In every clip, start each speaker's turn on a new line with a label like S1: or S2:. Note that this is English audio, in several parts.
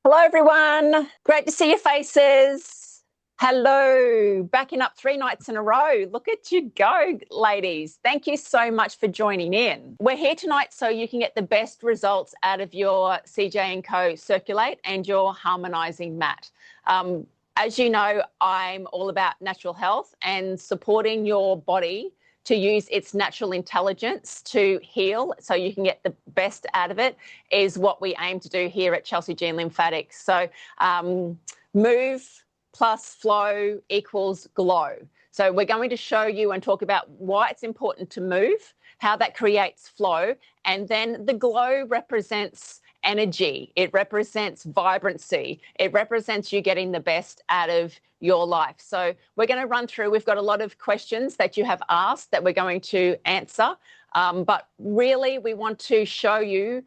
S1: Hello, everyone. Great to see your faces. Hello. Backing up 3 nights in a row. Look at you go, ladies. Thank you so much for joining in. We're here tonight so you can get the best results out of your CJ+CO Circulate and your harmonizing mat. As you know, I'm all about natural health and supporting your body to use its natural intelligence to heal so you can get the best out of it is what we aim to do here at Chelsey Lymphatics. So move plus flow equals glow. So we're going to show you and talk about why it's important to move, how that creates flow, and then the glow represents energy. It represents vibrancy. It represents you getting the best out of your life. So we're going to run through. We've got a lot of questions that you have asked that we're going to answer. But really, we want to show you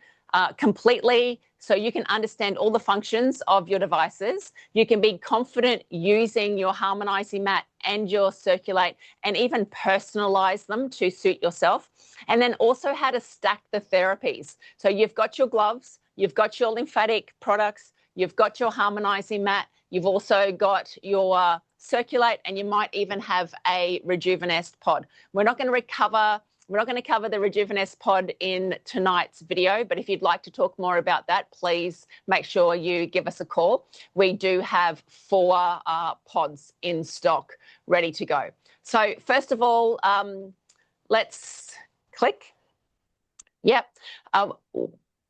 S1: completely so you can understand all the functions of your devices. You can be confident using your harmonizing mat and your Circulate and even personalize them to suit yourself. And then also how to stack the therapies. So you've got your gloves, you've got your lymphatic products, you've got your harmonizing mat, you've also got your Circulate, and you might even have a Rejuvenest pod. We're not going to cover the Rejuvenest pod in tonight's video, but if you'd like to talk more about that, please make sure you give us a call. We do have 4 pods in stock ready to go. So first of all, let's click. Yep.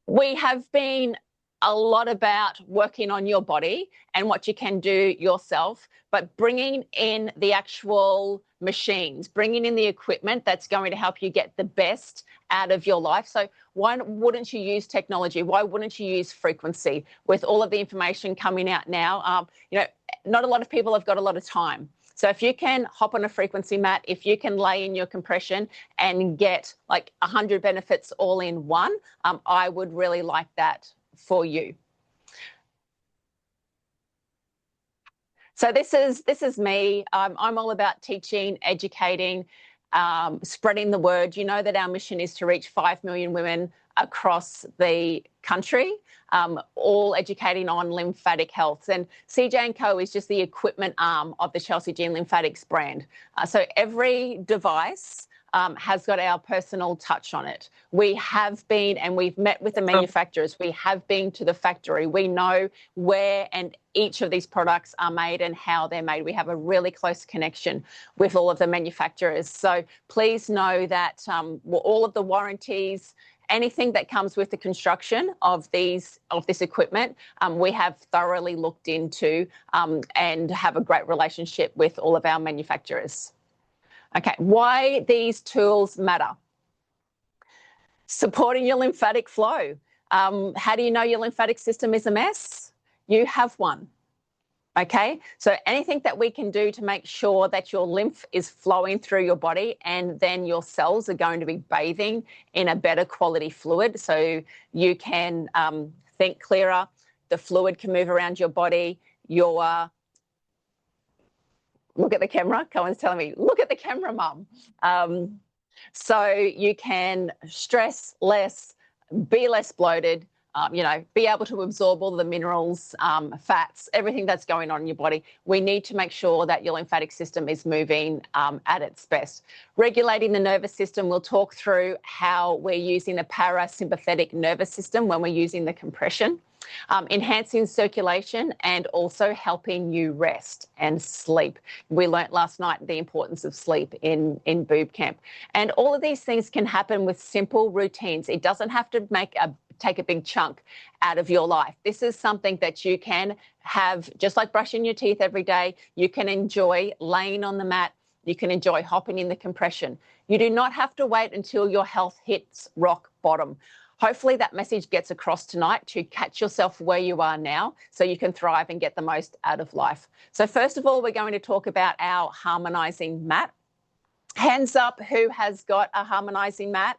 S1: We have been a lot about working on your body and what you can do yourself, but bringing in the actual machines, bringing in the equipment that's going to help you get the best out of your life. So why wouldn't you use technology? Why wouldn't you use frequency with all of the information coming out now? Not a lot of people have got a lot of time. So if you can hop on a frequency mat, if you can lay in your compression and get like 100 benefits all in one, I would really like that for you. So this is me. I'm all about teaching, educating, spreading the word. You know that our mission is to reach 5 million women across the country, all educating on lymphatic health. And CJ+CO is just the equipment arm of the Chelsey Lymphatics brand. So every device has got our personal touch on it. We have been, and we've met with the manufacturers. We have been to the factory. We know where and each of these products are made and how they're made. We have a really close connection with all of the manufacturers. So please know that all of the warranties, anything that comes with the construction of this equipment, we have thoroughly looked into and have a great relationship with all of our manufacturers. Okay, why these tools matter. Supporting your lymphatic flow. How do you know your lymphatic system is a mess? You have one. Okay, so anything that we can do to make sure that your lymph is flowing through your body and then your cells are going to be bathing in a better quality fluid so you can think clearer, the fluid can move around your body, look at the camera. Cohen's telling me, look at the camera, Mum. So you can stress less, be less bloated, be able to absorb all the minerals, fats, everything that's going on in your body. We need to make sure that your lymphatic system is moving at its best. Regulating the nervous system, we'll talk through how we're using the parasympathetic nervous system when we're using the compression. Enhancing circulation and also helping you rest and sleep. We learnt last night the importance of sleep in BooB camp. And all of these things can happen with simple routines. It doesn't have to take a big chunk out of your life. This is something that you can have, just like brushing your teeth every day. You can enjoy laying on the mat. You can enjoy hopping in the compression. You do not have to wait until your health hits rock bottom. Hopefully that message gets across tonight to catch yourself where you are now so you can thrive and get the most out of life. So first of all, we're going to talk about our harmonizing mat. Hands up who has got a harmonizing mat.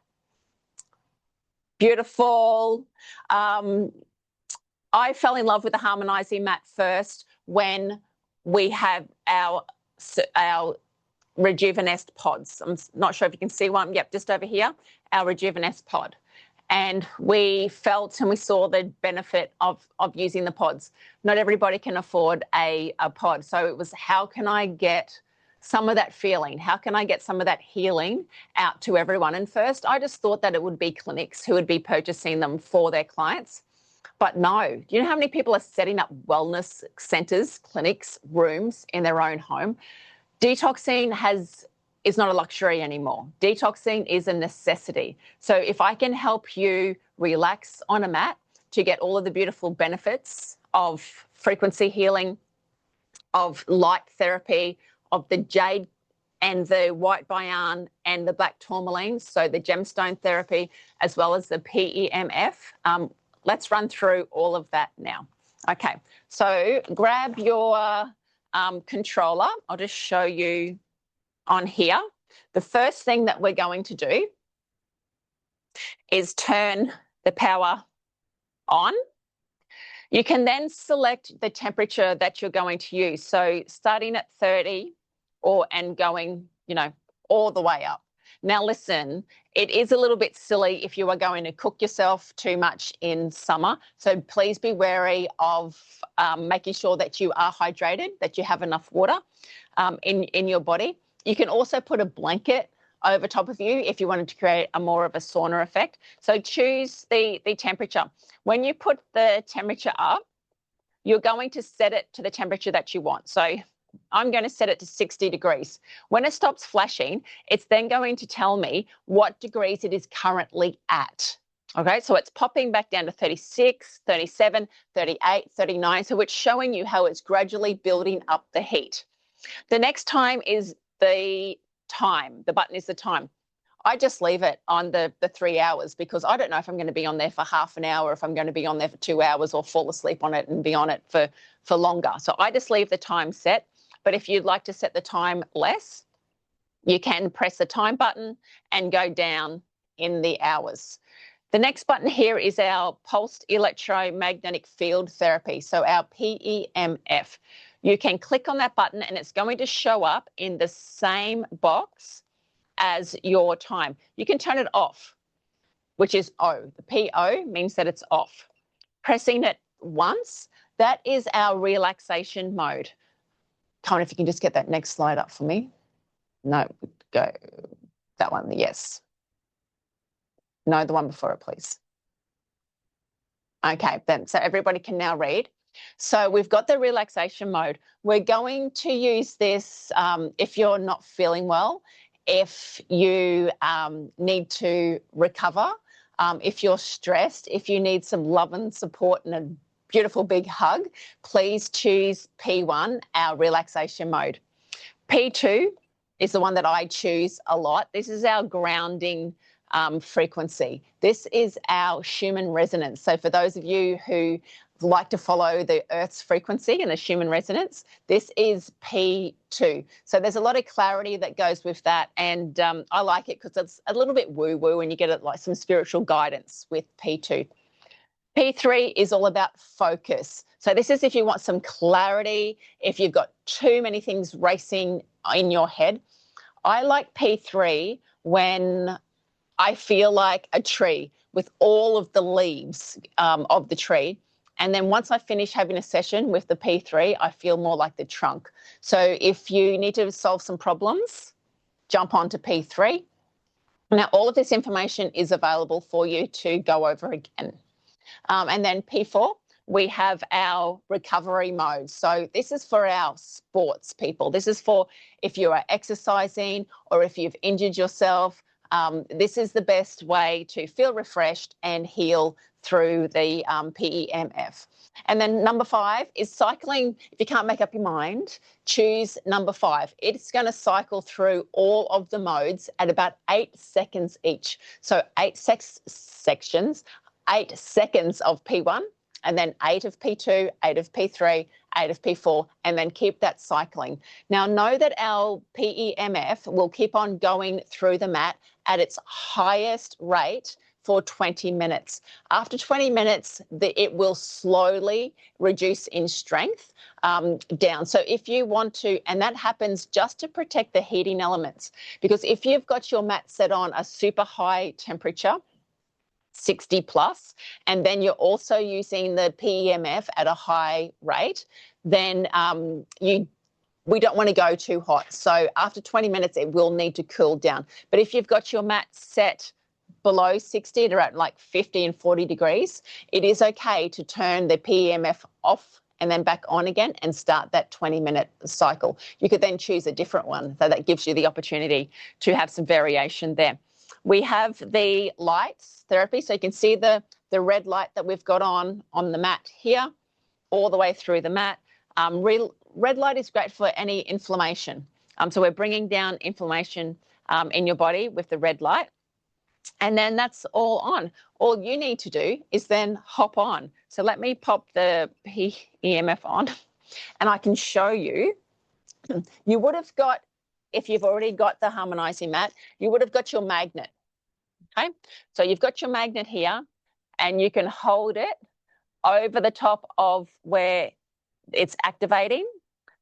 S1: Beautiful. I fell in love with the harmonizing mat first when we have our Rejuvenest pods. I'm not sure if you can see one. Yep, just over here, our Rejuvenest pod. and we felt and we saw the benefit of using the pods. Not everybody can afford a pod. So it was, how can I get some of that feeling? How can I get some of that healing out to everyone? And first, I just thought that it would be clinics who would be purchasing them for their clients. But no, do you know how many people are setting up wellness centers, clinics, rooms in their own home? Detoxing is not a luxury anymore. Detoxing is a necessity. So if I can help you relax on a mat to get all of the beautiful benefits of frequency healing, of light therapy, of the jade and the white bayan and the black tourmaline, so the gemstone therapy, as well as the PEMF, let's run through all of that now. Okay, so grab your controller. I'll just show you on here. The first thing that we're going to do is turn the power on. You can then select the temperature that you're going to use. So starting at 30 and going, all the way up. Now listen, it is a little bit silly if you are going to cook yourself too much in summer. So please be wary of making sure that you are hydrated, that you have enough water in your body. You can also put a blanket over top of you if you wanted to create more of a sauna effect. So choose the temperature. When you put the temperature up, you're going to set it to the temperature that you want. So I'm going to set it to 60 degrees. When it stops flashing, it's then going to tell me what degrees it is currently at. Okay, so it's popping back down to 36, 37, 38, 39. So it's showing you how it's gradually building up the heat. The next time is the time. The button is the time. I just leave it on the 3 hours because I don't know if I'm going to be on there for half an hour, if I'm going to be on there for 2 hours, or fall asleep on it and be on it for longer. So I just leave the time set. But if you'd like to set the time less, you can press the time button and go down in the hours. The next button here is our pulsed electromagnetic field therapy, so our PEMF. You can click on that button and it's going to show up in the same box as your time. You can turn it off, which is O. The PO means that it's off. Pressing it once, that is our relaxation mode. Come on, if you can just get that next slide up for me. No, go. That one, yes. No, the one before it, please. Okay, then, so everybody can now read. So we've got the relaxation mode. We're going to use this if you're not feeling well, if you need to recover, if you're stressed, if you need some love and support and a beautiful big hug, please choose P1, our relaxation mode. P2 is the one that I choose a lot. This is our grounding frequency. This is our Schumann resonance. So for those of you who like to follow the Earth's frequency and the Schumann resonance, this is P2. So there's a lot of clarity that goes with that, and I like it because it's a little bit woo-woo and you get like some spiritual guidance with P2. P3 is all about focus. So this is if you want some clarity, if you've got too many things racing in your head. I like P3 when I feel like a tree with all of the leaves of the tree. And then once I finish having a session with the P3, I feel more like the trunk. So if you need to solve some problems, jump onto P3. Now, all of this information is available for you to go over again. And then P4, we have our recovery mode. So this is for our sports people. This is for if you are exercising or if you've injured yourself. This is the best way to feel refreshed and heal through the PEMF. And then number 5 is cycling. If you can't make up your mind, choose number 5. It's going to cycle through all of the modes at about 8 seconds each. So 8 sections, 8 seconds of P1, and then 8 of P2, 8 of P3, 8 of P4, and then keep that cycling. Now know that our PEMF will keep on going through the mat at its highest rate for 20 minutes. After 20 minutes, it will slowly reduce in strength down. So if you want to, and that happens just to protect the heating elements, because if you've got your mat set on a super high temperature, 60 plus, and then you're also using the PEMF at a high rate, then we don't want to go too hot. So after 20 minutes, it will need to cool down. But if you've got your mat set below 60 at around like 50 and 40 degrees, it is okay to turn the PEMF off and then back on again and start that 20-minute cycle. You could then choose a different one, so that gives you the opportunity to have some variation there. We have the lights therapy, so you can see the red light that we've got on the mat here, all the way through the mat. Red light is great for any inflammation. So we're bringing down inflammation in your body with the red light. And then that's all on. All you need to do is then hop on. So let me pop the PEMF on and I can show you. You would have got, if you've already got the harmonizing mat, you would have got your magnet. Okay, so you've got your magnet here and you can hold it over the top of where it's activating.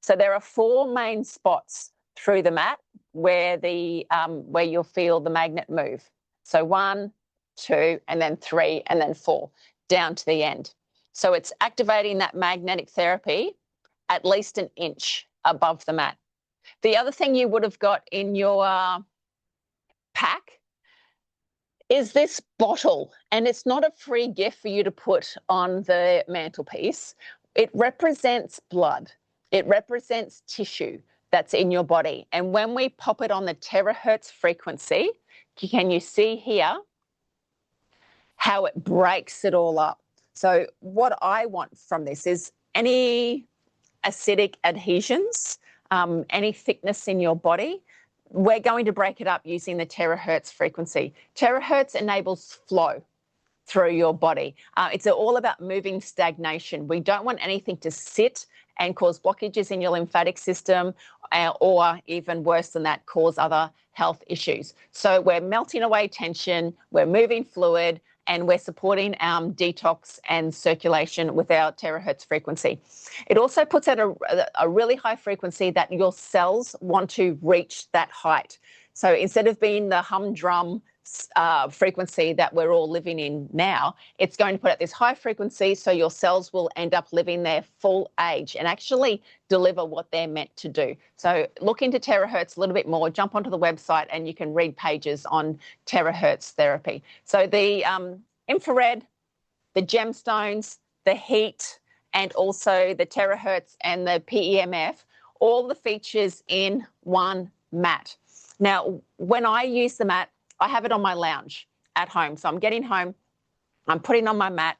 S1: So there are 4 main spots through the mat where where you'll feel the magnet move. So 1, 2, and then 3, and then 4, down to the end. So it's activating that magnetic therapy at least an inch above the mat. The other thing you would have got in your pack is this bottle, and it's not a free gift for you to put on the mantelpiece. It represents blood. It represents tissue that's in your body. And when we pop it on the terahertz frequency, can you see here how it breaks it all up? So what I want from this is any acidic adhesions, any thickness in your body, we're going to break it up using the terahertz frequency. Terahertz enables flow through your body. It's all about moving stagnation. We don't want anything to sit and cause blockages in your lymphatic system, or even worse than that, cause other health issues. So we're melting away tension, we're moving fluid, and we're supporting detox and circulation with our terahertz frequency. It also puts at a really high frequency that your cells want to reach that height. So instead of being the humdrum frequency that we're all living in now, it's going to put at this high frequency so your cells will end up living their full age and actually deliver what they're meant to do. So look into terahertz a little bit more, jump onto the website and you can read pages on terahertz therapy. So the infrared, the gemstones, the heat, and also the terahertz and the PEMF, all the features in one mat. Now, when I use the mat, I have it on my lounge at home. So I'm getting home, I'm putting on my mat,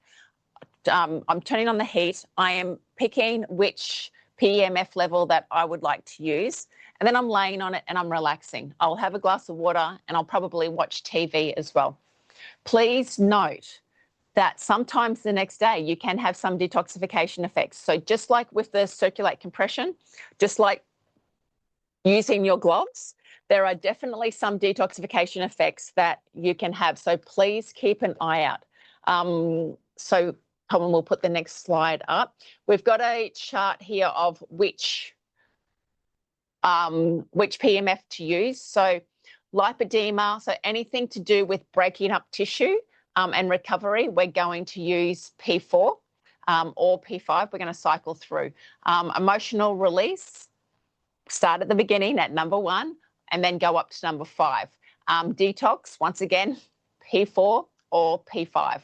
S1: I'm turning on the heat, I am picking which PEMF level that I would like to use, and then I'm laying on it and I'm relaxing. I'll have a glass of water and I'll probably watch TV as well. Please note that sometimes the next day you can have some detoxification effects. So just like with the circulate compression, just like using your gloves, there are definitely some detoxification effects that you can have. So please keep an eye out. So Colin will put the next slide up. We've got a chart here of which PEMF to use. So lipedema, so anything to do with breaking up tissue and recovery, we're going to use P4 or P5. We're going to cycle through. Emotional release, start at the beginning at number 1 and then go up to number 5. Detox, once again, P4 or P5.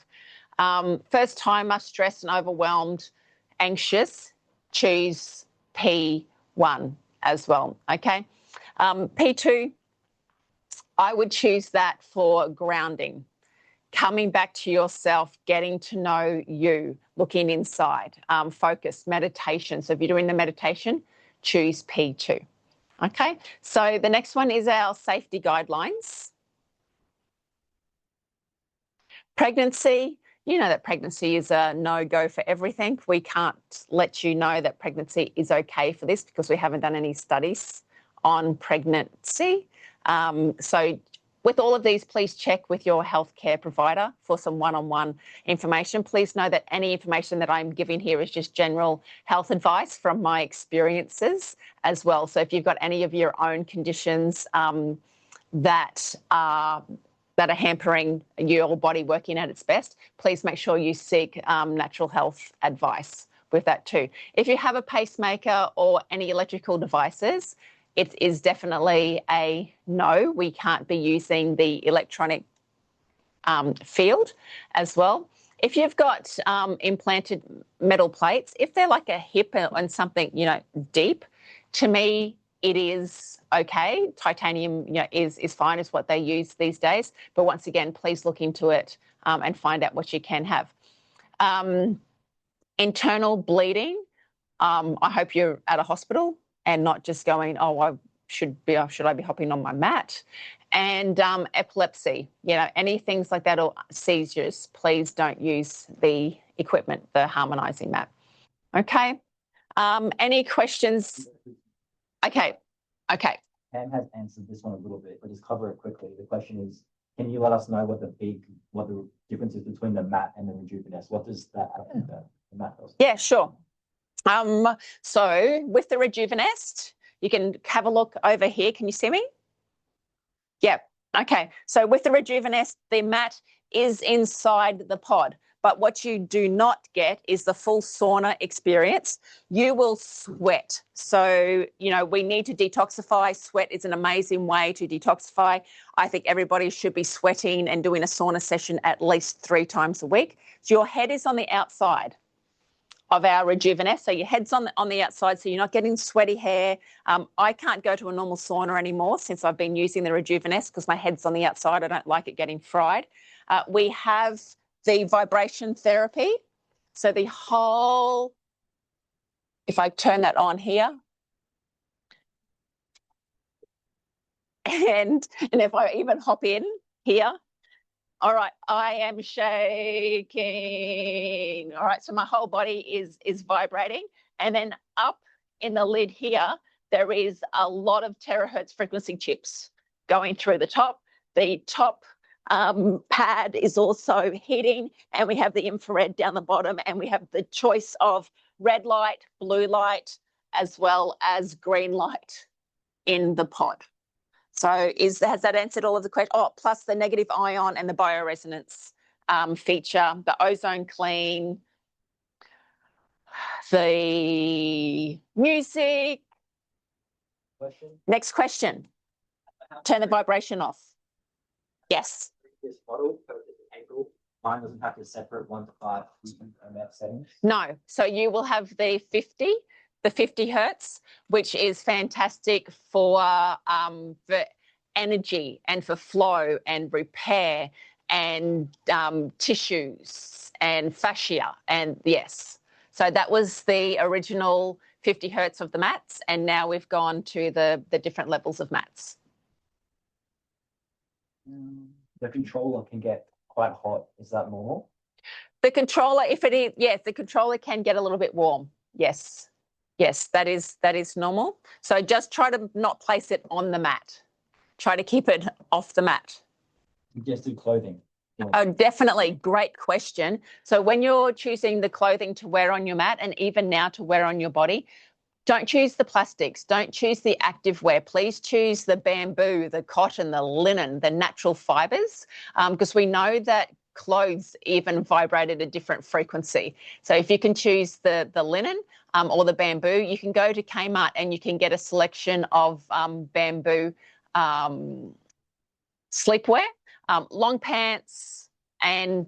S1: First timer, stressed and overwhelmed, anxious, choose P1 as well, okay? P2, I would choose that for grounding, coming back to yourself, getting to know you, looking inside, focus, meditation. So if you're doing the meditation, choose P2. Okay, so the next one is our safety guidelines. Pregnancy, you know that pregnancy is a no-go for everything. We can't let you know that pregnancy is okay for this because we haven't done any studies on pregnancy. So with all of these, please check with your healthcare provider for some one-on-one information. Please know that any information that I'm giving here is just general health advice from my experiences as well. So if you've got any of your own conditions that that are hampering your body working at its best, please make sure you seek natural health advice with that too. If you have a pacemaker or any electrical devices, it is definitely a no. We can't be using the electronic field as well. If you've got implanted metal plates, if they're like a hip and something, deep, to me, it is okay. Titanium, is fine, is what they use these days. But once again, please look into it and find out what you can have. Internal bleeding, I hope you're at a hospital and not just going, oh, should I be hopping on my mat? And epilepsy, any things like that or seizures, please don't use the equipment, the harmonizing mat. Okay. Any questions? Okay.
S2: Cam has answered this one a little bit, but just cover it quickly. The question is, can you let us know what the difference is between the mat and the Rejuveness? What does that happen to the mat does?
S1: Yeah, sure. So with the Rejuvenest, you can have a look over here. Can you see me? Yeah. Okay. So with the Rejuvenest, the mat is inside the pod. But what you do not get is the full sauna experience. You will sweat. So, we need to detoxify. Sweat is an amazing way to detoxify. I think everybody should be sweating and doing a sauna session at least 3 times a week. So your head is on the outside of our Rejuvenest. So your head's on the outside, so you're not getting sweaty hair. I can't go to a normal sauna anymore since I've been using the Rejuvenest because my head's on the outside. I don't like it getting fried. We have the vibration therapy. So the whole, if I turn that on here, and if I even hop in here, all right, I am shaking. All right, so my whole body is vibrating. And then up in the lid here, there is a lot of terahertz frequency chips going through the top. The top pad is also heating, and we have the infrared down the bottom, and we have the choice of red light, blue light, as well as green light in the pod. So has that answered all of the questions? Oh, plus the negative ion and the bioresonance feature, the ozone clean, the music. Next question. Turn the vibration off. Yes.
S2: This model, mine doesn't have to separate 1 to 5 settings.
S1: No. So you will have the 50 hertz, which is fantastic for energy and for flow and repair and tissues and fascia. And yes, so that was the original 50 hertz of the mats, and now we've gone to the different levels of mats.
S2: The controller can get quite hot. Is that normal?
S1: The controller, if it is, yes, the controller can get a little bit warm. Yes, that is normal. So just try to not place it on the mat. Try to keep it off the mat.
S2: Just do clothing. Yeah.
S1: Oh, definitely. Great question. So when you're choosing the clothing to wear on your mat, and even now to wear on your body, don't choose the plastics. Don't choose the active wear. Please choose the bamboo, the cotton, the linen, the natural fibers, because we know that clothes even vibrate at a different frequency. So if you can choose the linen or the bamboo, you can go to Kmart and you can get a selection of bamboo sleepwear, long pants, and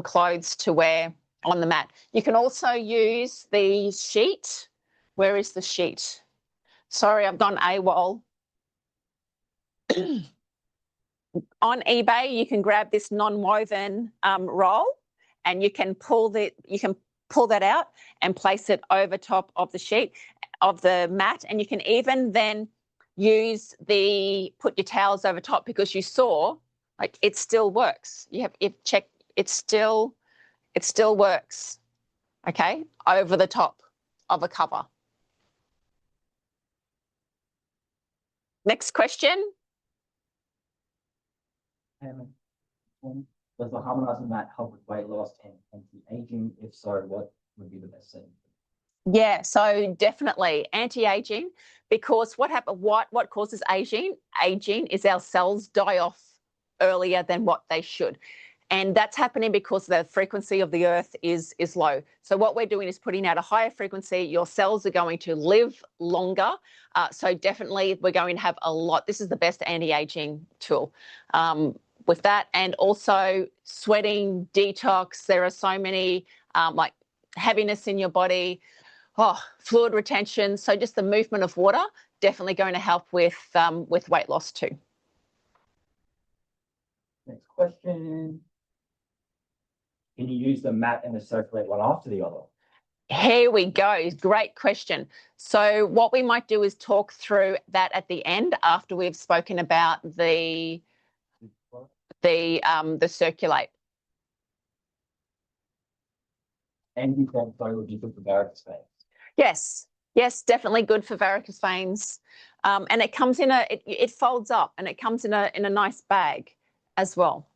S1: clothes to wear on the mat. You can also use the sheet. Where is the sheet? Sorry, I've gone AWOL. On eBay, you can grab this non-woven roll, and you can pull that out and place it over top of the sheet of the mat, and you can even then put your towels over top, because you saw like it still works. It still works. Okay, over the top of a cover. Next question.
S2: Does the harmonizing mat help with weight loss and anti-aging? If so, what would be the best setting?
S1: Yeah, so definitely anti-aging, because what causes aging? Aging is our cells die off earlier than what they should. And that's happening because the frequency of the earth is low. So what we're doing is putting out a higher frequency. Your cells are going to live longer. So definitely we're going to have a lot. This is the best anti-aging tool with that. And also sweating, detox. There are so many like heaviness in your body, fluid retention. So just the movement of water, definitely going to help with weight loss too.
S2: Next question. Can you use the mat and the circulate one after the other?
S1: Here we go. Great question. So what we might do is talk through that at the end after we've spoken about the circulate.
S2: And you can go would be good for varicose veins.
S1: Yes, definitely good for varicose veins. And it comes in it folds up and it comes in a nice bag as well.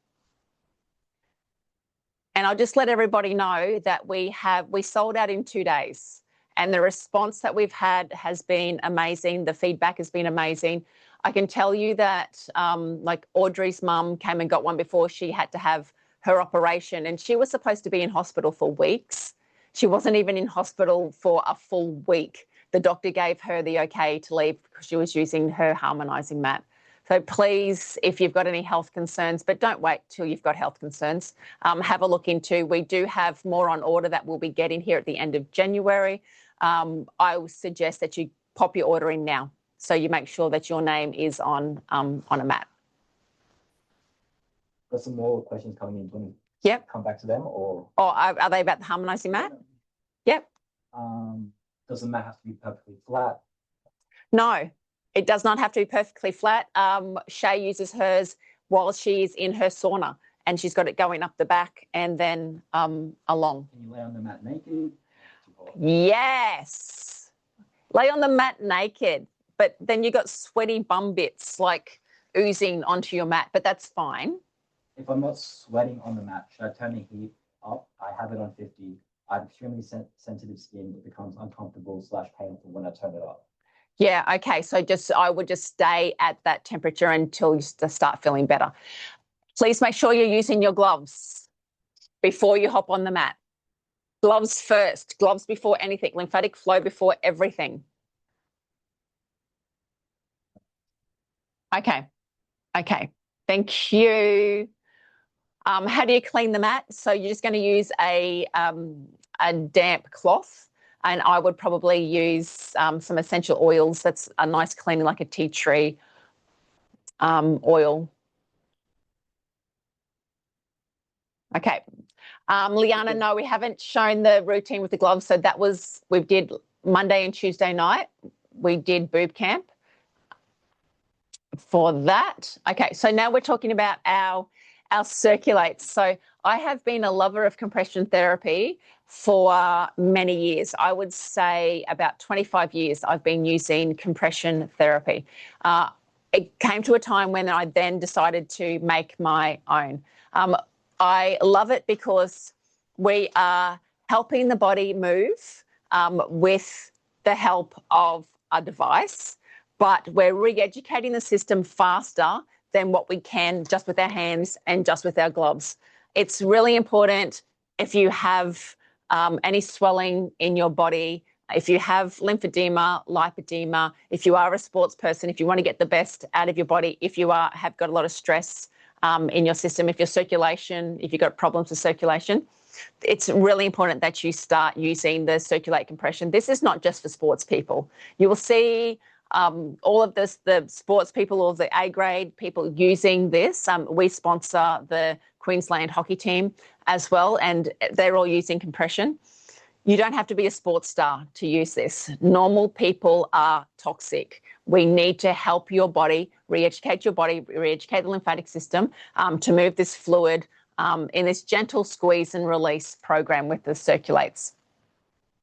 S1: And I'll just let everybody know that we sold out in 2 days, and the response that we've had has been amazing. The feedback has been amazing. I can tell you that like Audrey's mum came and got one before she had to have her operation, and she was supposed to be in hospital for weeks. She wasn't even in hospital for a full week. The doctor gave her the okay to leave because she was using her harmonizing mat. So please, if you've got any health concerns, but don't wait till you've got health concerns, have a look into. We do have more on order that we'll be getting here at the end of January. I would suggest that you pop your order in now, so you make sure that your name is on a mat.
S2: Got some more questions coming in. Do you want
S1: Yep.
S2: to come back to them, or?
S1: Oh, are they about the harmonizing mat? Yep.
S2: Does the mat have to be perfectly flat?
S1: No, it does not have to be perfectly flat. Shay uses hers while she's in her sauna, and she's got it going up the back and then along.
S2: Can you lay on the mat naked?
S1: Yes. Lay on the mat naked, but then you got sweaty bum bits like oozing onto your mat, but that's fine.
S2: If I'm not sweating on the mat, should I turn the heat up? I have it on 50. I have extremely sensitive skin. It becomes uncomfortable / painful when I turn it up.
S1: Yeah, okay. So I would just stay at that temperature until you start feeling better. Please make sure you're using your gloves before you hop on the mat. Gloves first, gloves before anything, lymphatic flow before everything. Okay, thank you. How do you clean the mat? So you're just going to use a damp cloth, and I would probably use some essential oils. That's a nice cleaning, like a tea tree oil. Okay. Liana, no, we haven't shown the routine with the gloves. So we did Monday and Tuesday night. We did BooB camp for that. Okay, so now we're talking about our circulates. So I have been a lover of compression therapy for many years. I would say about 25 years I've been using compression therapy. It came to a time when I then decided to make my own. I love it because we are helping the body move with the help of a device, but we're re-educating the system faster than what we can just with our hands and just with our gloves. It's really important if you have any swelling in your body, if you have lymphedema, lipedema, if you are a sports person, if you want to get the best out of your body, if you have got a lot of stress in your system, if you've got problems with circulation, it's really important that you start using the Circulate compression. This is not just for sports people. You will see all of this, the sports people or the A-grade people using this. We sponsor the Queensland hockey team as well, and they're all using compression. You don't have to be a sports star to use this. Normal people are toxic. We need to help your body, re-educate the lymphatic system to move this fluid in this gentle squeeze and release program with the Circulates.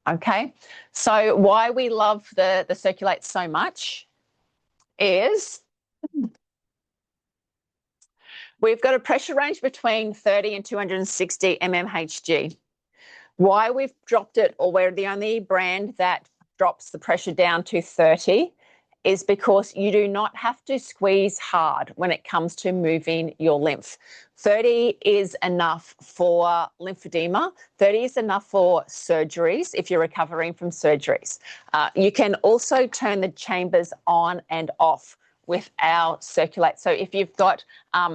S1: Okay, so why we love the Circulates so much is we've got a pressure range between 30 and 260 mmHg. Why we've dropped it, or we're the only brand that drops the pressure down to 30, is because you do not have to squeeze hard when it comes to moving your lymph. 30 is enough for lymphedema. 30 is enough for surgeries if you're recovering from surgeries. You can also turn the chambers on and off with our Circulate. So if you've got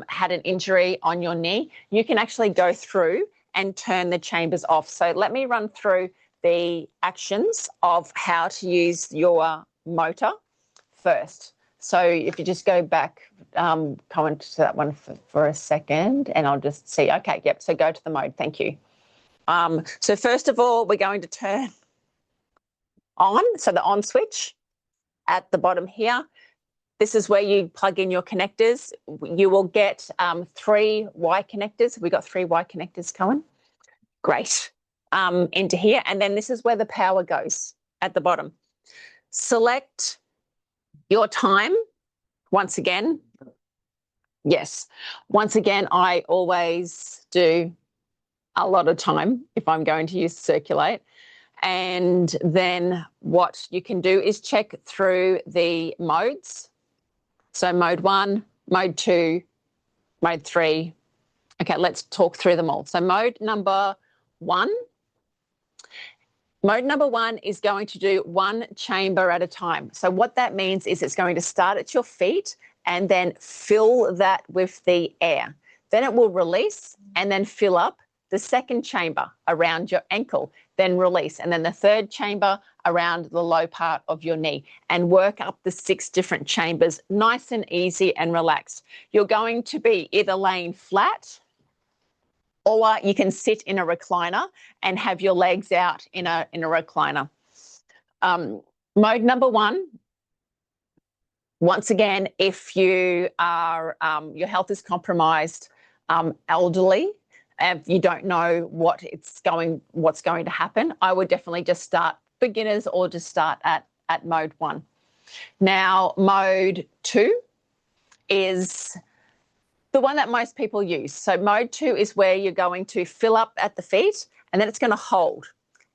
S1: had an injury on your knee, you can actually go through and turn the chambers off. So let me run through the actions of how to use your motor first. So if you just go back, comment to that one for a second, and I'll just see. Okay, yep. So go to the mode. Thank you. So first of all, we're going to turn on. So the on switch at the bottom here. This is where you plug in your connectors. You will get 3 Y connectors. We got 3 Y connectors coming. Great. Into here. And then this is where the power goes at the bottom. Select your time. Once again, yes. Once again, I always do a lot of time if I'm going to use Circulate. And then what you can do is check through the modes. So mode 1, mode 2, mode 3. Okay, let's talk through them all. So mode number 1. Mode number 1 is going to do 1 chamber at a time. So what that means is it's going to start at your feet and then fill that with the air. Then it will release and then fill up the second chamber around your ankle, then release. And then the third chamber around the low part of your knee, and work up the 6 different chambers, nice and easy and relaxed. You're going to be either laying flat, or you can sit in a recliner and have your legs out in a recliner. Mode number 1, once again, if you are, your health is compromised, elderly, if you don't know what's going to happen, I would definitely just start beginners or just start at mode 1. Now, mode 2 is the one that most people use. So mode 2 is where you're going to fill up at the feet, and then it's going to hold,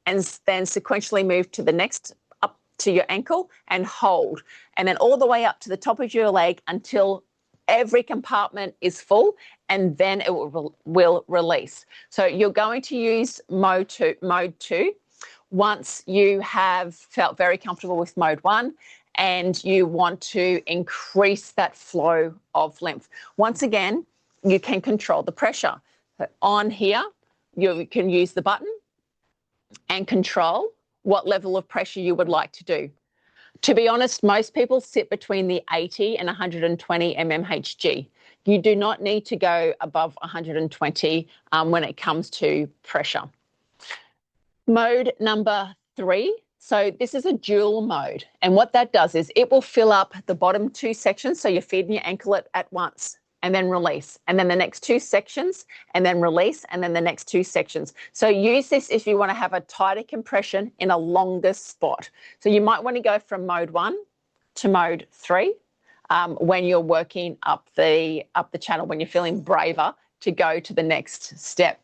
S1: and then sequentially move to the next, up to your ankle and hold, and then all the way up to the top of your leg until every compartment is full, and then it will release. So you're going to use mode 2 once you have felt very comfortable with mode 1 and you want to increase that flow of lymph. Once again, you can control the pressure. So on here, you can use the button and control what level of pressure you would like to do. To be honest, most people sit between the 80 and 120 mmHg. You do not need to go above 120 when it comes to pressure. Mode number 3. So this is a dual mode. And what that does is it will fill up the bottom 2 sections. So you're feeding your ankle at once and then release. And then the next 2 sections and then release. And then the next 2 sections. So use this if you want to have a tighter compression in a longer spot. So you might want to go from mode 1 to mode 3 when you're working up the channel, when you're feeling braver to go to the next step.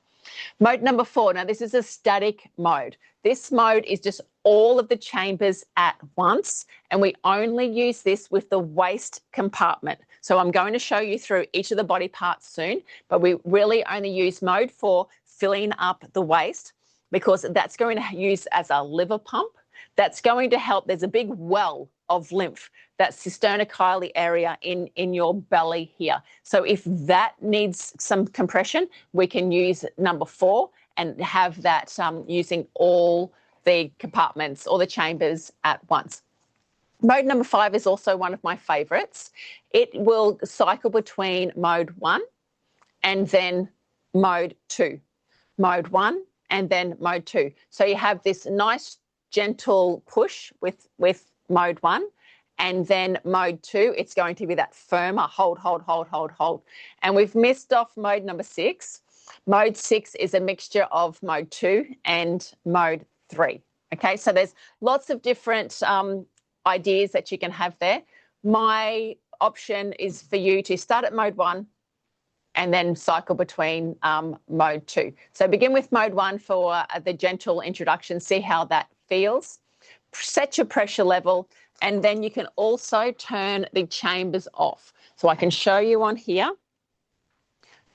S1: Mode number 4. Now, this is a static mode. This mode is just all of the chambers at once, and we only use this with the waist compartment. So I'm going to show you through each of the body parts soon, but we really only use mode 4, filling up the waist, because that's going to use as a liver pump. That's going to help. There's a big well of lymph, that cisterna-chyli area in your belly here. So if that needs some compression, we can use number 4 and have that using all the compartments or the chambers at once. Mode number 5 is also one of my favorites. It will cycle between mode 1 and then mode 2. Mode 1 and then mode 2. So you have this nice gentle push with mode 1, and then mode 2, it's going to be that firmer hold. And we've missed off mode number 6. Mode 6 is a mixture of mode 2 and mode 3. Okay, so there's lots of different ideas that you can have there. My option is for you to start at mode 1 and then cycle between mode 2. So begin with mode 1 for the gentle introduction, see how that feels. Set your pressure level, And then you can also turn the chambers off. So I can show you on here.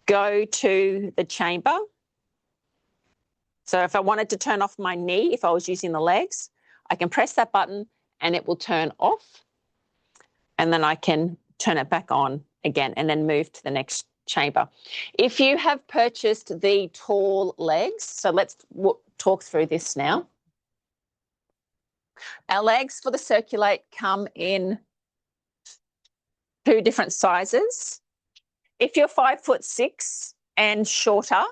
S1: Go to the chamber. So if I wanted to turn off my knee, if I was using the legs, I can press that button and it will turn off. And then I can turn it back on again and then move to the next chamber. If you have purchased the tall legs, so let's talk through this now. Our legs for the Circulate come in 2 different sizes. If you're 5'6" and shorter,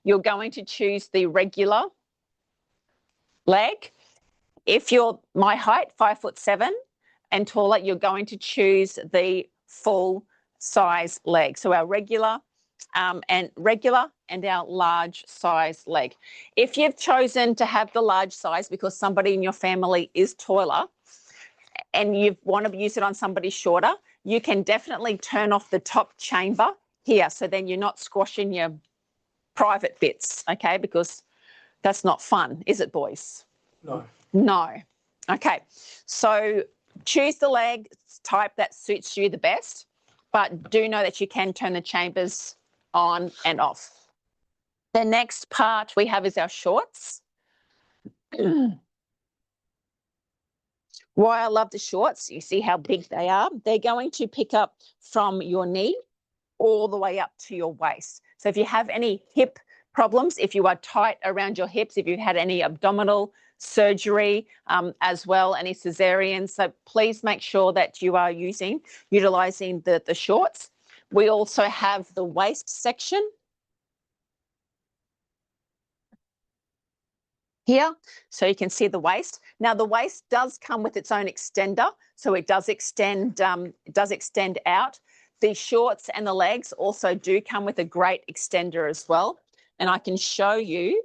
S1: you're going to choose the regular leg. If you're my height, 5'7" and taller, you're going to choose the full size leg. So our regular and our large size leg. If you've chosen to have the large size because somebody in your family is taller and you want to use it on somebody shorter, you can definitely turn off the top chamber here. So then you're not squashing your private bits, okay? Because that's not fun, is it, boys?
S3: No.
S1: No. Okay. So choose the leg type that suits you the best, but do know that you can turn the chambers on and off. The next part we have is our shorts. Why I love the shorts, you see how big they are. They're going to pick up from your knee all the way up to your waist. So if you have any hip problems, if you are tight around your hips, if you've had any abdominal surgery as well, any cesareans, so please make sure that you are utilizing the shorts. We also have the waist section here, so you can see the waist. Now the waist does come with its own extender, so it does extend out. The shorts and the legs also do come with a great extender as well, and I can show you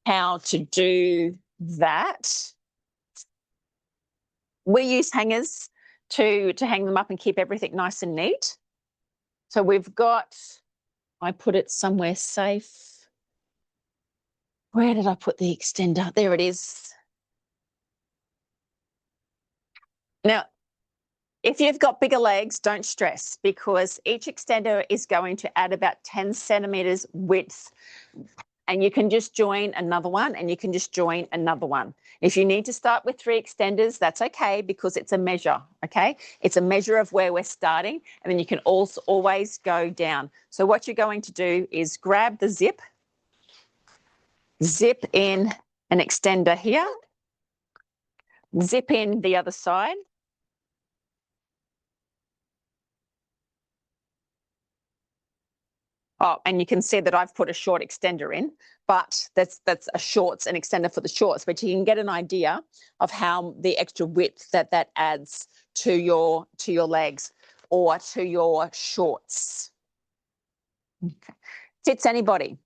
S1: how to do that. We use hangers to hang them up and keep everything nice and neat. So we've got, I put it somewhere safe. Where did I put the extender? There it is. Now, if you've got bigger legs, don't stress, because each extender is going to add about 10 centimeters width. And you can just join another one, and you can just join another one. If you need to start with 3 extenders, that's okay, because it's a measure, okay? It's a measure of where we're starting, and then you can also always go down. So what you're going to do is grab the zip in an extender here, zip in the other side, oh, and you can see that I've put a short extender in, but that's a shorts, an extender for the shorts, but you can get an idea of how the extra width that adds to your legs or to your shorts. Okay. Fits anybody.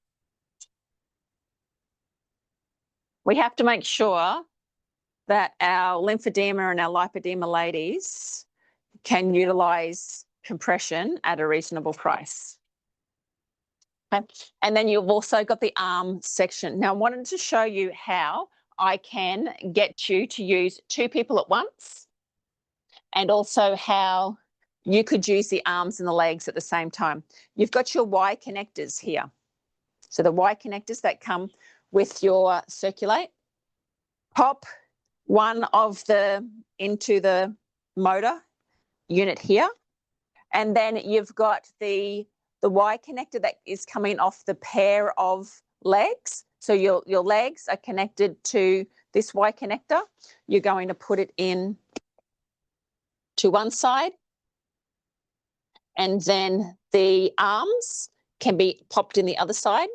S1: We have to make sure that our lymphedema and our lipedema ladies can utilize compression at a reasonable price. Okay. And then you've also got the arm section. Now I wanted to show you how I can get you to use 2 people at once, and also how you could use the arms and the legs at the same time. You've got your Y connectors here. So the Y connectors that come with your Circulate, pop one of the into the motor unit here, and then you've got the Y connector that is coming off the pair of legs. So your legs are connected to this Y connector. You're going to put it in to one side, and then the arms can be popped in the other side.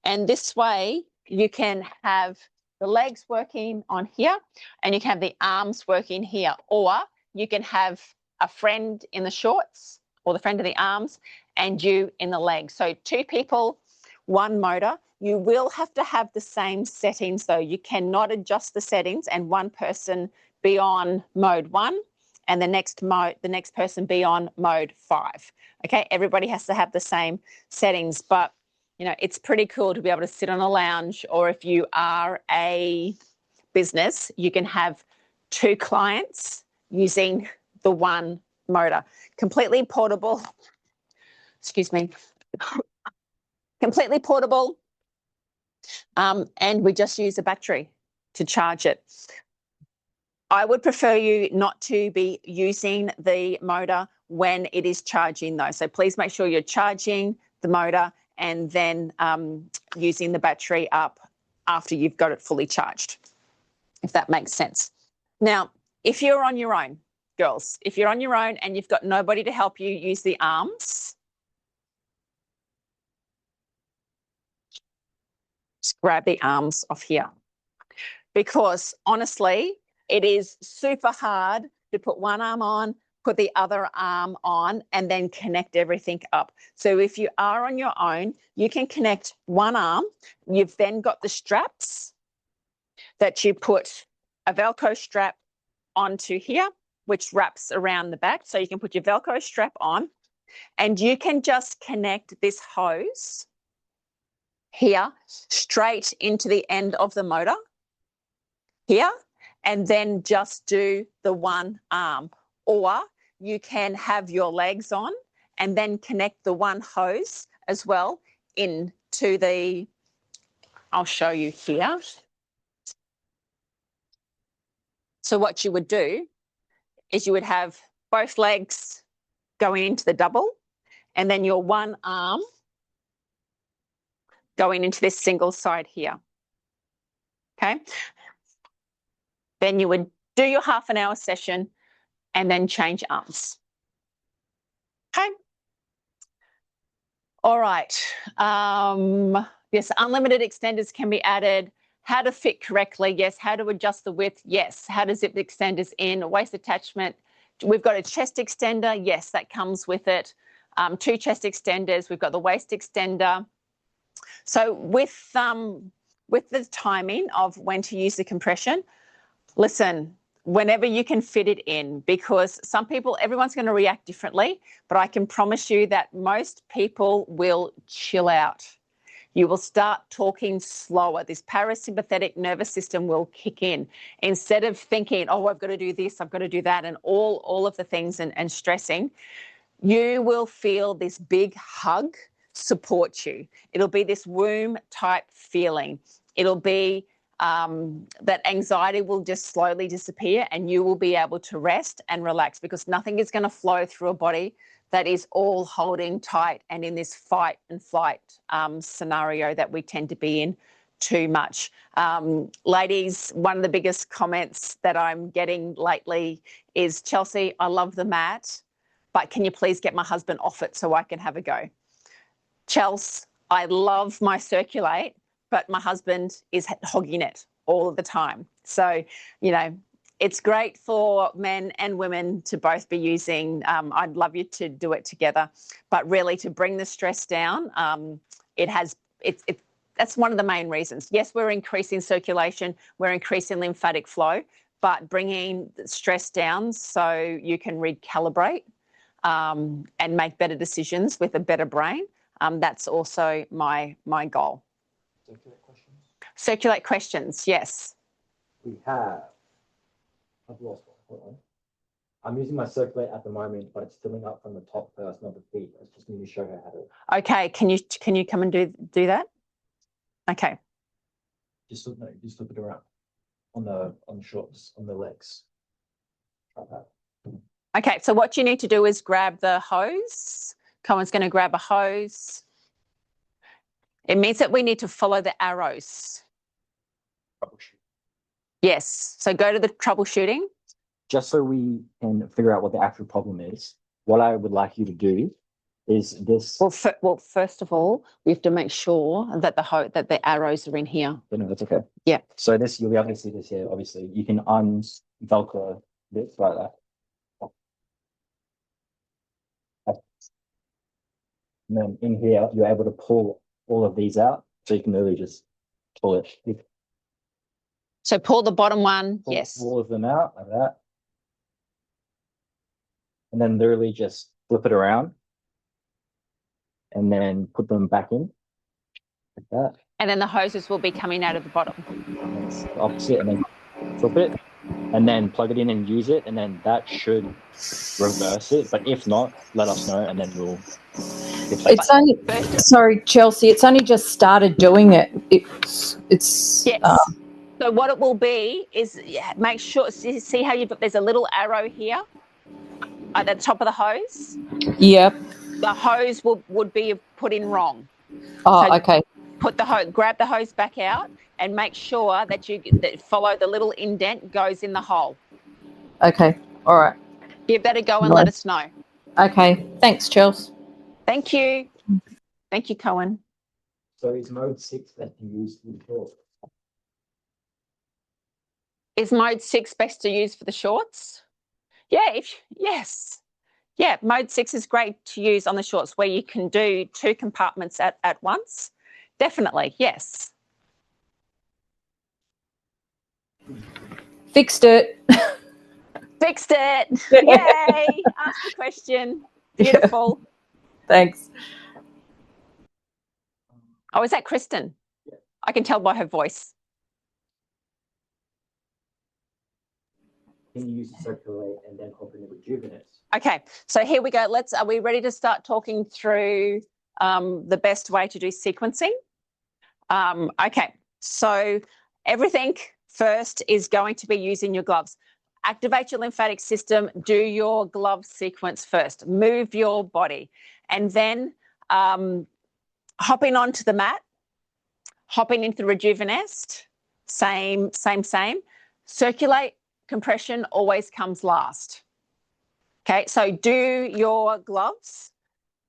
S1: And this way you can have the legs working on here, and you can have the arms working here, or you can have a friend in the shorts or the friend of the arms and you in the legs. So 2 people, 1 motor. You will have to have the same settings though. You cannot adjust the settings and one person be on mode 1 and the next person be on mode 5. Okay, everybody has to have the same settings, but you know, it's pretty cool to be able to sit on a lounge, or if you are a business, you can have 2 clients using the one motor. Completely portable. Excuse me. Completely portable. And we just use a battery to charge it. I would prefer you not to be using the motor when it is charging though. So please make sure you're charging the motor and then using the battery up after you've got it fully charged, if that makes sense. Now, if you're on your own, girls, if you're on your own and you've got nobody to help you use the arms, just grab the arms off here. Because honestly, it is super hard to put one arm on, put the other arm on, and then connect everything up. So if you are on your own, you can connect one arm. You've then got the straps that you put a Velcro strap onto here, which wraps around the back. So you can put your Velcro strap on, and you can just connect this hose here straight into the end of the motor here, and then just do the one arm. Or you can have your legs on and then connect the one hose as well into the, I'll show you here. So what you would do is you would have both legs going into the double and then your one arm going into this single side here. Okay. Then you would do your half an hour session and then change arms. Okay. All right. Yes, unlimited extenders can be added. How to fit correctly? Yes. How to adjust the width? Yes. How to zip the extenders in? Waist attachment. We've got a chest extender. Yes, that comes with it. 2 chest extenders. We've got the waist extender. So with the timing of when to use the compression, listen, whenever you can fit it in, because some people, everyone's going to react differently, but I can promise you that most people will chill out. You will start talking slower. This parasympathetic nervous system will kick in. Instead of thinking, oh, I've got to do this, I've got to do that, and all of the things and stressing, you will feel this big hug support you. It'll be this womb type feeling. It'll be that anxiety will just slowly disappear and you will be able to rest and relax, because nothing is going to flow through a body that is all holding tight and in this fight and flight scenario that we tend to be in too much. Ladies, one of the biggest comments that I'm getting lately is, Chelsey, I love the mat, but can you please get my husband off it so I can have a go? Chelsey, I love my Circulate, but my husband is hogging it all of the time. So, you know, it's great for men and women to both be using. I'd love you to do it together, but really to bring the stress down, that's one of the main reasons. Yes, we're increasing circulation, we're increasing lymphatic flow, but bringing stress down so you can recalibrate and make better decisions with a better brain. That's also my goal.
S2: Circulate questions.
S1: Circulate questions, yes.
S2: We have, I've lost one, hold on. I'm using my Circulate at the moment, but it's filling up from the top first, not the feet. I just need to show her how to.
S1: Okay, can you come and do that? Okay.
S2: Just flip it around on the shorts, on the legs. Try that.
S1: Okay, so what you need to do is grab the hose. Cohen's going to grab a hose. It means that we need to follow the arrows.
S2: Troubleshoot.
S1: Yes, so go to the troubleshooting.
S2: Just so we can figure out what the actual problem is, what I would like you to do is this.
S1: Well, first of all, we have to make sure that the arrows are in here.
S2: No, that's okay.
S1: Yeah.
S2: So this, you'll be able to see this here, obviously. You can un-Velcro this like that. And then in here, you're able to pull all of these out. So you can really just pull it.
S1: So pull the bottom one,
S2: Pull
S1: yes.
S2: all of them out like that. And then literally just flip it around. And then put them back in. Like that.
S1: And then the hoses will be coming out of the bottom.
S2: And it's the opposite, and then flip it. and then plug it in and use it, and then that should reverse it. But if not, let us know, and then we'll fix it.
S3: It's only, sorry, Chelsey, it's only just started doing it. It's
S1: Yes. So what it will be is make sure, see how there's a little arrow here at the top of the hose?
S3: Yep.
S1: The hose would be put in wrong.
S3: Oh,
S1: So
S3: okay.
S1: grab the hose back out and make sure that you follow the little indent goes in the hole.
S3: Okay. All right.
S1: Give that a go and let us know.
S3: Okay. Thanks, Chelsey.
S1: Thank you. Thank you, Cohen.
S2: So is mode 6 that you use for the short?
S1: Is mode 6 best to use for the shorts? Yeah, yes. Yeah, mode 6 is great to use on the shorts where you can do 2 compartments at once. Definitely, yes.
S3: Fixed it.
S1: Fixed it. Yay. Ask the question. Beautiful.
S3: Yeah. Thanks.
S1: Oh, is that Kristen?
S2: Yeah.
S1: I can tell by her voice.
S2: Can you use the circulate and then open the rejuvenate?
S1: Okay, so here we go. Are we ready to start talking through the best way to do sequencing? Okay, so everything first is going to be using your gloves. Activate your lymphatic system, do your glove sequence first, move your body, and then hopping onto the mat, hopping into the rejuvenest, same. Circulate, compression always comes last. Okay, so do your gloves,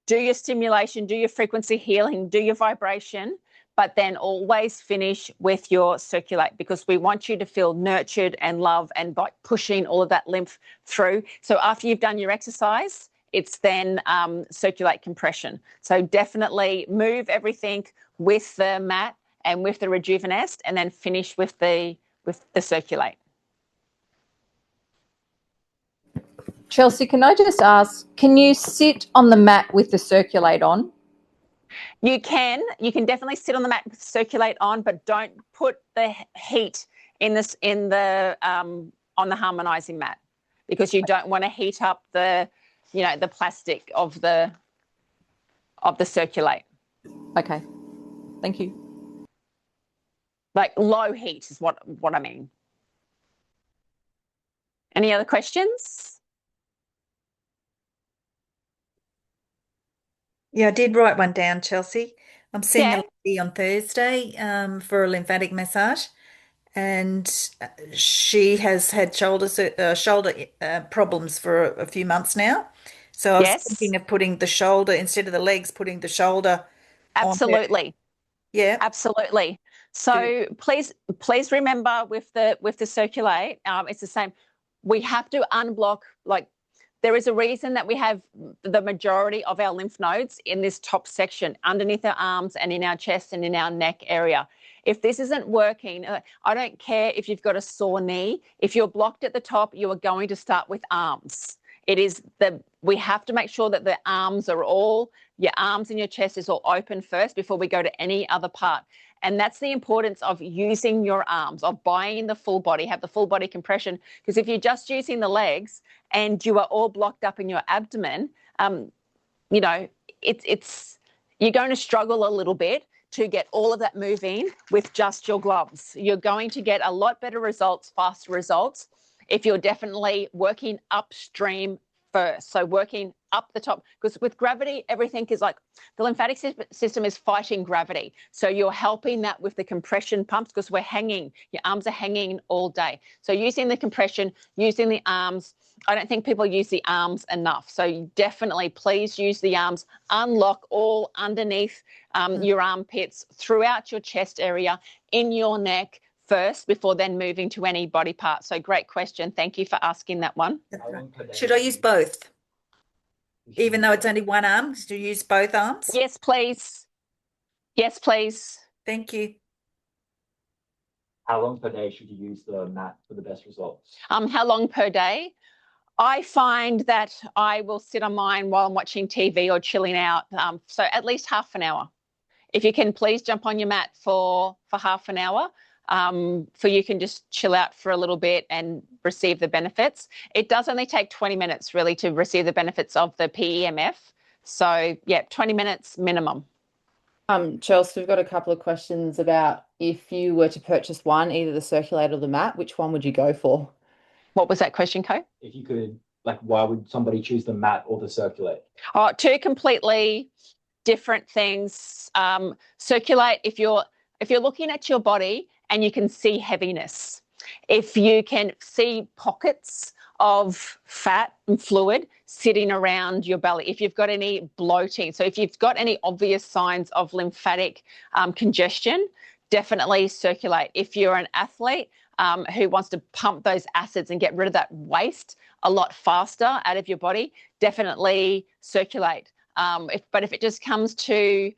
S1: do your stimulation, do your frequency healing, do your vibration, but then always finish with your circulate because we want you to feel nurtured and love and by pushing all of that lymph through. So after you've done your exercise, it's then circulate compression. So definitely move everything with the mat and with the rejuvenest and then finish with the circulate.
S3: Chelsey, can I just ask, can you sit on the mat with the circulate on?
S1: You can definitely sit on the mat with circulate on, but don't put the heat on the harmonizing mat because you don't want to heat up the plastic of the circulate.
S3: Okay. Thank you.
S1: Like low heat is what I mean. Any other questions?
S4: Yeah, I did write one down, Chelsey. I'm seeing
S1: Yeah.
S4: a lady on Thursday for a lymphatic massage, and she has had shoulder problems for a few months now. So I was
S1: Yes.
S4: thinking of putting the shoulder instead of the legs, putting the shoulder on her.
S1: Absolutely.
S4: Yeah.
S1: Absolutely. So please remember with the circulate, it's the same. We have to unblock, like there is a reason that we have the majority of our lymph nodes in this top section, underneath our arms and in our chest and in our neck area. If this isn't working, I don't care if you've got a sore knee. If you're blocked at the top, you are going to start with arms. We have to make sure that the arms are all, your arms and your chest is all open first before we go to any other part. And that's the importance of using your arms, of buying the full body, have the full body compression. Because if you're just using the legs and you are all blocked up in your abdomen, it's you're going to struggle a little bit to get all of that moving with just your gloves. You're going to get a lot better results, faster results, if you're definitely working upstream first. So working up the top, because with gravity, everything is like the lymphatic system is fighting gravity. So you're helping that with the compression pumps because we're hanging, your arms are hanging all day. So using the compression, using the arms, I don't think people use the arms enough. So definitely please use the arms, unlock all underneath your armpits, throughout your chest area, in your neck, first before then moving to any body part. So great question. Thank you for asking that one.
S4: Should I use both? Even though it's only one arm, to use both arms?
S1: Yes, please. Yes, please.
S4: Thank you.
S2: How long per day should you use the mat for the best results?
S1: How long per day? I find that I will sit on mine while I'm watching TV or chilling out. So at least half an hour. If you can, please jump on your mat for half an hour. for you can just chill out for a little bit and receive the benefits. It does only take 20 minutes really to receive the benefits of the PEMF. So yeah, 20 minutes minimum.
S3: Chelsey, we've got a couple of questions about if you were to purchase one, either the circulator or the mat, which one would you go for?
S1: What was that question, Co?
S2: If you could, like, why would somebody choose the mat or the circulate?
S1: Oh, two completely different things. Circulate, if you're looking at your body and you can see heaviness, if you can see pockets of fat and fluid sitting around your belly, if you've got any bloating, so if you've got any obvious signs of lymphatic congestion, definitely circulate. If you're an athlete who wants to pump those acids and get rid of that waste a lot faster out of your body, definitely circulate. But if it just comes to,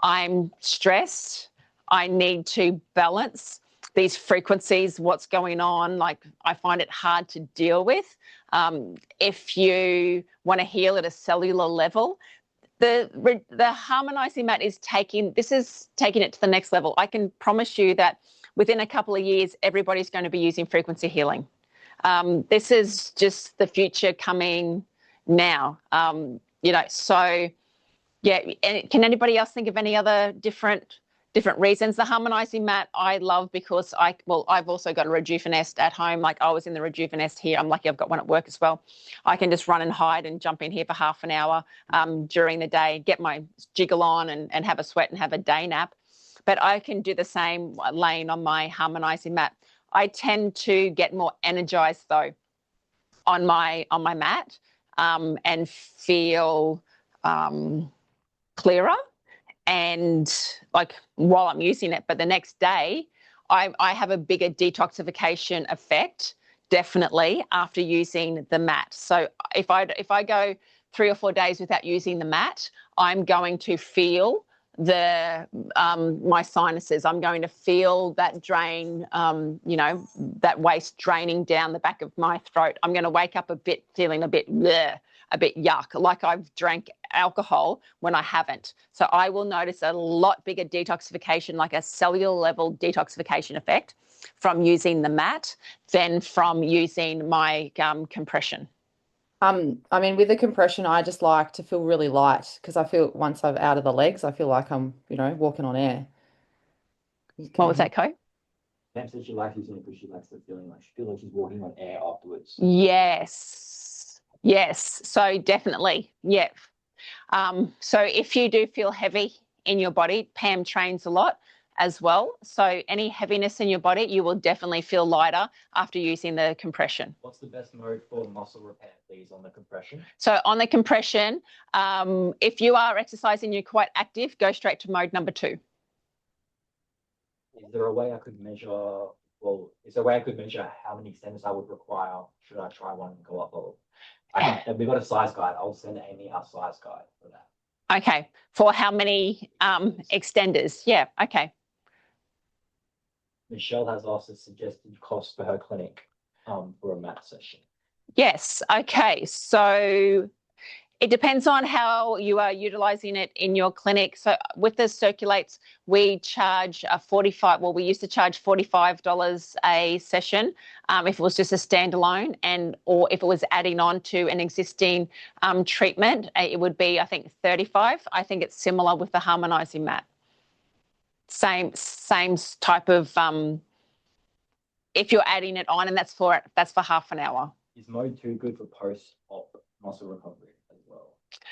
S1: I'm stressed, I need to balance these frequencies, what's going on, like I find it hard to deal with. If you want to heal at a cellular level, the harmonizing mat is taking it to the next level. I can promise you that within a couple of years, everybody's going to be using frequency healing. This is just the future coming now. So yeah. And can anybody else think of any other different reasons? The harmonizing mat I love because I've also got a Rejuvenest at home. Like I was in the Rejuvenest here. I'm lucky I've got one at work as well. I can just run and hide and jump in here for half an hour during the day, get my jiggle on and have a sweat and have a day nap. But I can do the same laying on my harmonizing mat. I tend to get more energized though on my mat and feel clearer and like while I'm using it, but the next day I have a bigger detoxification effect definitely after using the mat. So if I go 3 or 4 days without using the mat, I'm going to feel my sinuses. I'm going to feel that drain, that waste draining down the back of my throat. I'm going to wake up feeling a bit yuck, like I've drank alcohol when I haven't. So I will notice a lot bigger detoxification, like a cellular level detoxification effect from using the mat than from using my compression.
S3: With the compression, I just like to feel really light because I feel once I'm out of the legs, I feel like I'm, walking on air.
S1: What was that, Co?
S2: Pam said she likes using it because she likes the feeling, like she feels like she's walking on air afterwards.
S1: Yes. So definitely, yeah. So if you do feel heavy in your body, Pam trains a lot as well. So any heaviness in your body, you will definitely feel lighter after using the compression.
S2: What's the best mode for muscle repair, please, on the compression?
S1: So on the compression, if you are exercising, you're quite active, go straight to mode number 2.
S2: Is there a way I could measure how many extenders I would require? Should I try one and go up level? We've got a size guide. I'll send Amy our size guide for that.
S1: Okay. For how many extenders? Yeah. Okay.
S2: Michelle has asked a suggested cost for her clinic for a mat session.
S1: Yes. Okay. So it depends on how you are utilizing it in your clinic. So with the circulates, we charge we used to charge $45 a session if it was just a standalone, or if it was adding on to an existing treatment, it would be, I think, $35. I think it's similar with the harmonizing mat. Same type of, if you're adding it on, and that's for half an hour.
S2: Is mode 2 good for post-op muscle recovery as well?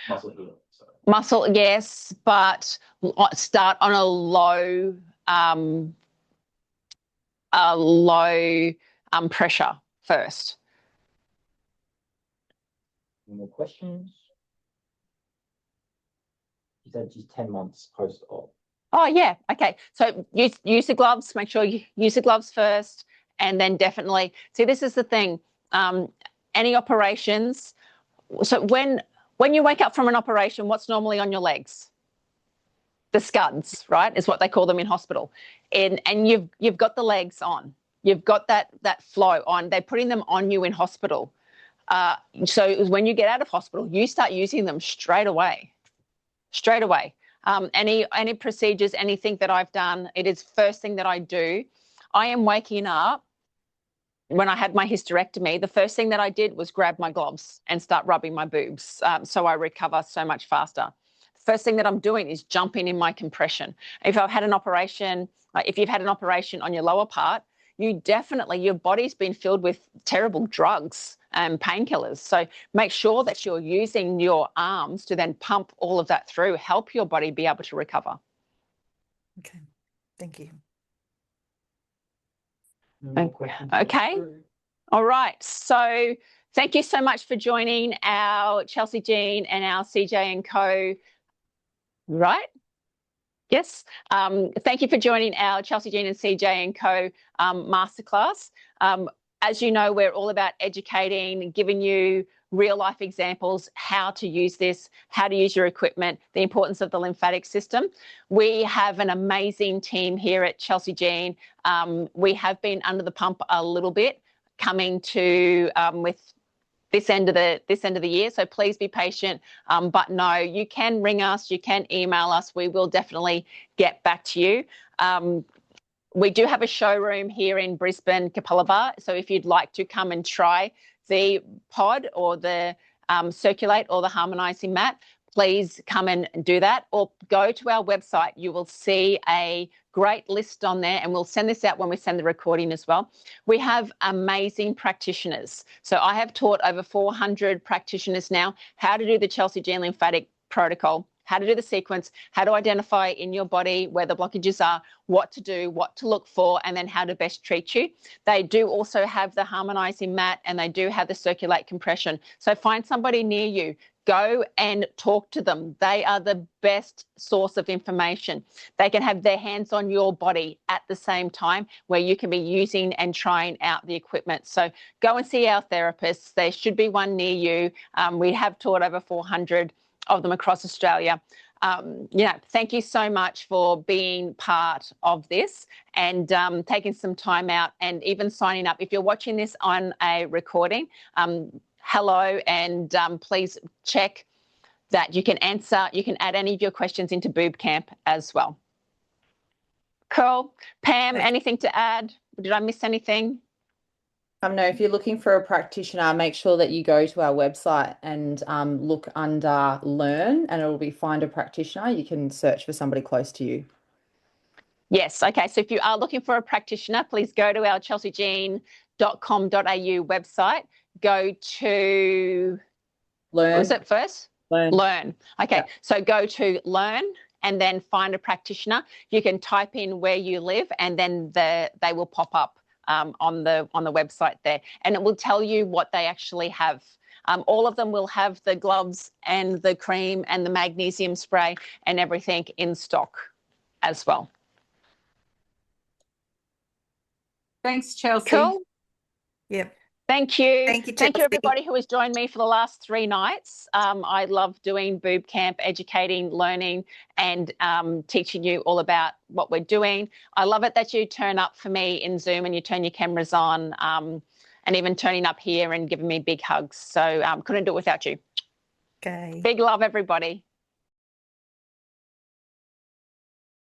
S2: Muscle healing, sorry.
S1: Muscle, yes, but start on a low pressure first.
S2: Any more questions? You said just 10 months post-op.
S1: Oh, yeah. Okay. So use the gloves. Make sure you use the gloves first, and then definitely see. This is the thing. Any operations. So when you wake up from an operation, what's normally on your legs? The scuds, right? Is what they call them in hospital. And you've got the legs on. You've got that flow on. They're putting them on you in hospital. So when you get out of hospital, you start using them straight away. Any procedures, anything that I've done, it is first thing that I do. I am waking up. When I had my hysterectomy, the first thing that I did was grab my gloves and start rubbing my boobs, so I recover so much faster. First thing that I'm doing is jumping in my compression. If I've had an operation, if you've had an operation on your lower part, your body's been filled with terrible drugs and painkillers. So make sure that you're using your arms to then pump all of that through, help your body be able to recover.
S4: Okay, thank you.
S2: No more questions.
S1: Okay. All right. So thank you so much for joining our Chelsey Jean and our CJ+CO. Right? Yes. Thank you for joining our Chelsey Jean and CJ+CO masterclass. As you know, we're all about educating, giving you real life examples, how to use this, how to use your equipment, the importance of the lymphatic system. We have an amazing team here at Chelsey Jean. We have been under the pump a little bit, coming to with this end of the year, so please be patient. But no, you can ring us, you can email us. We will definitely get back to you. We do have a showroom here in Brisbane, Capalaba. So if you'd like to come and try the pod or the Circulate or the harmonizing mat, please come and do that, or go to our website. You will see a great list on there, and we'll send this out when we send the recording as well. We have amazing practitioners. So I have taught over 400 practitioners now how to do the Chelsey Jean lymphatic protocol, how to do the sequence, how to identify in your body where the blockages are, what to do, what to look for, and then how to best treat you. They do also have the harmonizing mat, and they do have the Circulate compression. So find somebody near you. Go and talk to them. They are the best source of information. They can have their hands on your body at the same time, where you can be using and trying out the equipment. So go and see our therapists. There should be one near you. We have taught over 400 of them across Australia. Thank you so much for being part of this and taking some time out and even signing up. If you're watching this on a recording, hello, and please check that you can add any of your questions into BooB Camp as well. Cool. Pam, anything to add? Did I miss anything?
S3: No, if you're looking for a practitioner, make sure that you go to our website and look under Learn, and it'll be Find a Practitioner. You can search for somebody close to you.
S1: Yes. Okay. So if you are looking for a practitioner, please go to our chelseyjean.com.au website. Go to
S3: Learn.
S1: What was it first?
S3: Learn.
S1: Okay.
S3: Yeah.
S1: So go to Learn and then Find a Practitioner. You can type in where you live, and then they will pop up on the website there, and it will tell you what they actually have. All of them will have the gloves and the cream and the magnesium spray and everything in stock as well.
S3: Thanks, Chelsey.
S1: Cool.
S4: Yep.
S1: Thank you.
S4: Thank you,
S1: Thank you,
S4: Chelsey.
S1: everybody who has joined me for the last 3 nights. I love doing BooB Camp, educating, learning, and teaching you all about what we're doing. I love it that you turn up for me in Zoom and you turn your cameras on, and even turning up here and giving me big hugs. So couldn't do it without you.
S4: Okay.
S1: Big love, everybody.